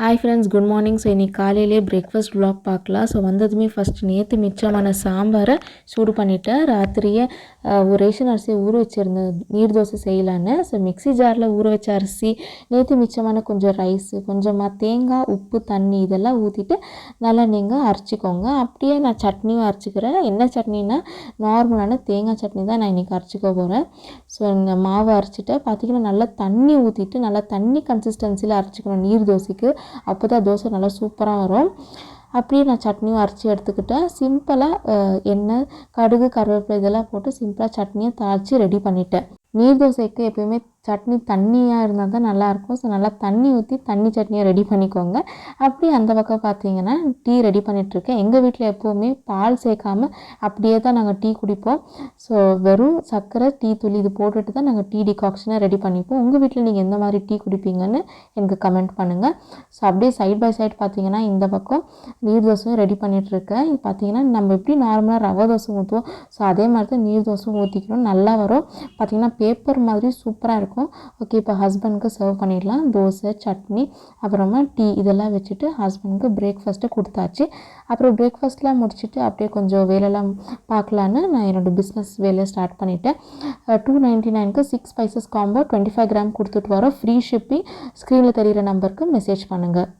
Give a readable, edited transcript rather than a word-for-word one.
Hi friends, good morning. So இன்றைக்கி காலையிலே breakfast vlog பார்க்கலாம். ஸோ வந்ததுமே ஃபஸ்ட் நேற்று மிச்சமான சாம்பாரை சூடு பண்ணிவிட்டேன். ராத்திரியே ஒரு ரேஷன் அரிசியை ஊற வச்சுருந்தேன் நீர் தோசை செய்யலான்னு. ஸோ மிக்ஸி ஜாரில் ஊற வச்ச அரிசி, நேற்று மிச்சமான கொஞ்சம் ரைஸு, கொஞ்சமாக தேங்காய், உப்பு, தண்ணி இதெல்லாம் ஊற்றிட்டு நல்லா நீங்கள் அரைச்சிக்கோங்க. அப்படியே நான் சட்னியும் அரைச்சிக்கிறேன். என்ன சட்னின்னா நார்மலான தேங்காய் சட்னி தான் நான் இன்றைக்கி அரைச்சிக்க போகிறேன். ஸோ இந்த மாவை அரைச்சிட்டு பார்த்திங்கன்னா நல்லா தண்ணி ஊற்றிட்டு நல்லா தண்ணி கன்சிஸ்டன்சியில் அரைச்சிக்கணும் நீர் தோசைக்கு. அப்போ தான் தோசை நல்லா சூப்பராக வரும். அப்படியே நான் சட்னியும் அரைச்சி எடுத்துக்கிட்டேன். சிம்பிளாக எண்ணெய், கடுகு, கருவேப்பிலை இதெல்லாம் போட்டு சிம்பிளாக சட்னியை தாளித்து ரெடி பண்ணிட்டேன். நீர் தோசைக்கு எப்போயுமே சட்னி தண்ணியாக இருந்தால் தான் நல்லாயிருக்கும். ஸோ நல்லா தண்ணி ஊற்றி தண்ணி சட்னியை ரெடி பண்ணிக்கோங்க. அப்படி அந்த பக்கம் பார்த்தீங்கன்னா டீ ரெடி பண்ணிகிட்ருக்கேன். எங்கள் வீட்டில் எப்போவுமே பால் சேர்க்காமல் அப்படியே தான் நாங்கள் டீ குடிப்போம். ஸோ வெறும் சர்க்கரை, டீ தூள் இது போட்டுட்டு தான் நாங்கள் டீ டிகாக்ஷனை ரெடி பண்ணிப்போம். உங்கள் வீட்டில் நீங்கள் எந்த மாதிரி டீ குடிப்பீங்கன்னு எனக்கு கமெண்ட் பண்ணுங்கள். ஸோ அப்படியே சைட் பை சைட் பார்த்தீங்கன்னா இந்த பக்கம் நீர் தோசையும் ரெடி பண்ணிகிட்ருக்கேன். இது பார்த்தீங்கன்னா நம்ம எப்படி நார்மலாக ரவை தோசை ஊற்றுவோம், ஸோ அதே மாதிரி தான் நீர் தோசையும் ஊற்றிக்கணும். நல்லா வரும். பார்த்திங்கன்னா பேப்பர் மாதிரி சூப்பராக இருக்கும். ஓகே, இப்போ ஹஸ்பண்டுக்கு சர்வ் பண்ணிடலாம். தோசை, சட்னி, அப்புறமா டீ இதெல்லாம் வச்சுட்டு ஹஸ்பண்டுக்கு பிரேக்ஃபாஸ்ட்டை கொடுத்தாச்சு. அப்புறம் பிரேக்ஃபாஸ்ட்லாம் முடிச்சுட்டு அப்படியே கொஞ்சம் வேலையெல்லாம் பார்க்கலான்னு நான் என்னோடய பிஸ்னஸ் வேலையை ஸ்டார்ட் பண்ணிவிட்டேன். 299க்கு 6 ஸ்பைசஸ் காம்போ 25 கிராம் கொடுத்துட்டு வரோம். Free shipping. ஸ்க்ரீனில் தெரிகிற நம்பருக்கு மெசேஜ் பண்ணுங்கள்.